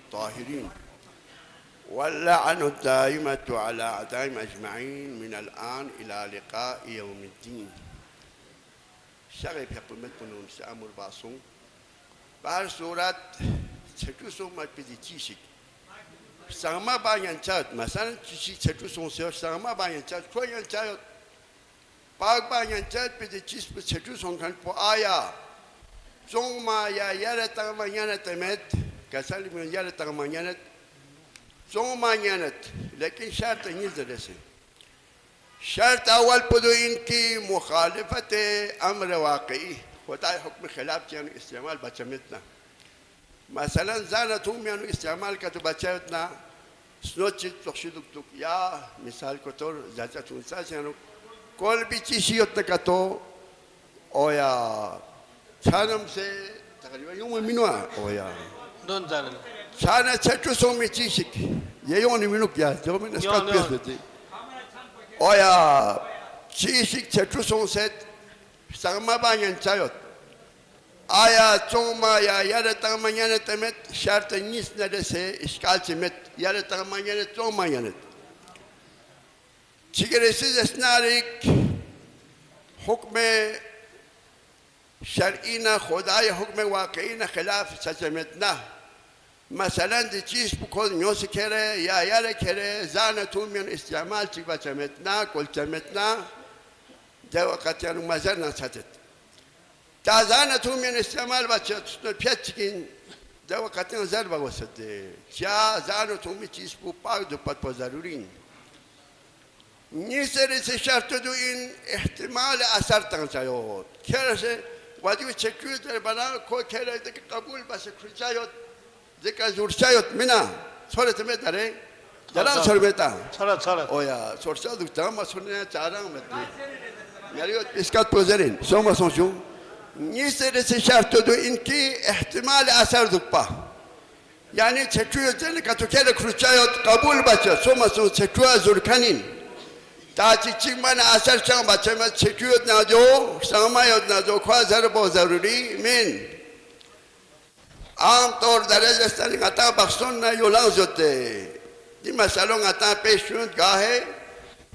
الطاهرين واللعنة الدائمة على أعدائهم أجمعين من الآن إلى لقاء يوم الدين. شرعی حکومتمون سامور باسون بر صورت چطور ما پیچیشی سرما باید چاد مثلا چیزی چطور سونسیار سرما باید چاد کویان چاد باگ باید چاد پیچیش به چطور سونکن پو آیا زون ما یا یار ترمانیت مت کسالی من یار ترمانیت زون مانیت لیکن شرط نیست درسته. شرط اول بدو این که مخالفت امر واقعی خدای حکم خلاف یعنی استعمال بچمتنا مثلا زنتون میانو استعمال که تو بچه‌تنا سنوچی تخشیدک یا مثال کتور زجتون ساز یعنی کل بیچیشیت نکتو اویا چانم سے تقریبا یوم مینوا اویا دون زنن چانه چطور سومی چیشی یه یونی مینو کیا جو من اسکات بیستی اویا چیزی چطور سونست سرما باید چایت آیا چوما یا یار ترمانیت مت شرط نیست نداره اشکال چمت یار ترمانیت چوما یانت چیکرسیز اسناریک حکم شرعی نه خدای حکم واقعی نه خلاف سچمت نه مثلا دی چیز بکن نیوز کره یا یار کره زانتون میان استعمال چی بچمت نه کل چمت نه ده وقت یانو مزر نساتت تا زانتون میان استعمال بچت پیچ کن ده وقت یانو زر بوسط چیا زانتون می چیز بو پاک دو پت پا ضرورین نیست رسی شرط دو این احتمال اثر تنسایود کرسه وادیو چکوی در بنا کو کره ده قبول بس کرچایود ذکر زور شاید منا صورت می داره جلال صورت میتا صورت اویا صورت دکتر ما سرنه چارم میتی میاریوت اسکات پوزرین شما سونشو نیست رسی شرط دو اینکه احتمال اثر دکپا یعنی چطور جن کاتو کله کرچایت قبول بچه شما سون چطور زور کنین تا چی من اثر چم بچه من چطور نجو سرمایت نجو خوازر با ضروری من عام طور در رجستانی غطا بخشون نه یولان زده دی مثلا غطا پیش شد گاهه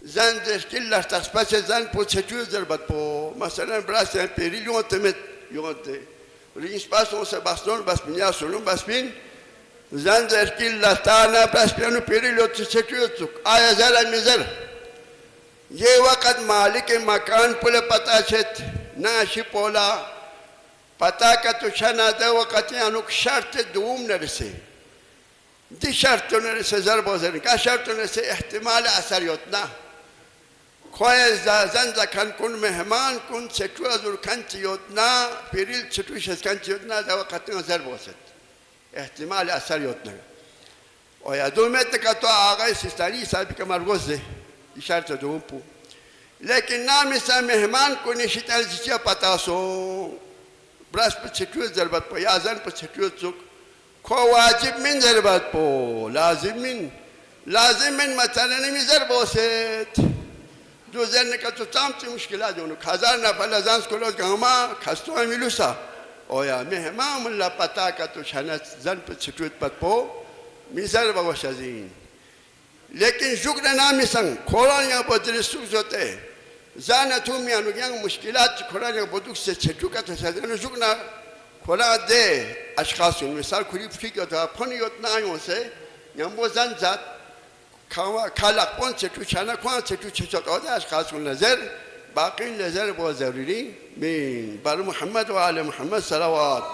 زن دشکل لشتاس پس زن پو چطور ضربت پو مثلا براس پیری یونتمت یونته رینش پاس اون سه بخشون بس بینیا سلون بس بین زن دشکل لشتانا پس پیانو پیری لوت چطور چک آیا زر میزر یه وقت مالک مکان پل پتا شد ناشی پولا پتا که تو شناده وقتی انوک شرط دوم نرسه دی شرط نرسه زر بازرین که شرط نرسه احتمال اثریت نه خواه زن زکن کن مهمان کن چطور از کن چیوت نه پیریل چطور شد کن چیوت نه ده وقتی زر بازد احتمال اثریت نه و یا دومت که تو آقای سیستانی صاحبی که مرگوزه دی شرط دوم پو لیکن نامیسا مهمان کنی شیطان زیچیا پتاسو براس پر چطور ضربت پو یا زن پر چطور چک کو واجب من ضربت پو لازم من مثلا نمی ضرب وسط دو زن که تو تام چه مشکلات دونو هزار نفر لازم سکولات که هما کستو همیلوسا اویا مهمان ملا پتا که تو شنت زن پر چطور پت پو می ضرب وشازین لیکن شکر نامیسن قرآن یا بدرسوک زوته زن تو میانو گیان مشکلات قرآن یا بدوک سے چطور که تو سازن شکر قرآن ده اشخاصون مثال کلی فکر تو پنیوت نایون سه یام با زن زد کلاق پون چطور چنه کن چطور چطور آده اشخاصون نظر باقی نظر با ضروری بین بر محمد و آل محمد صلوات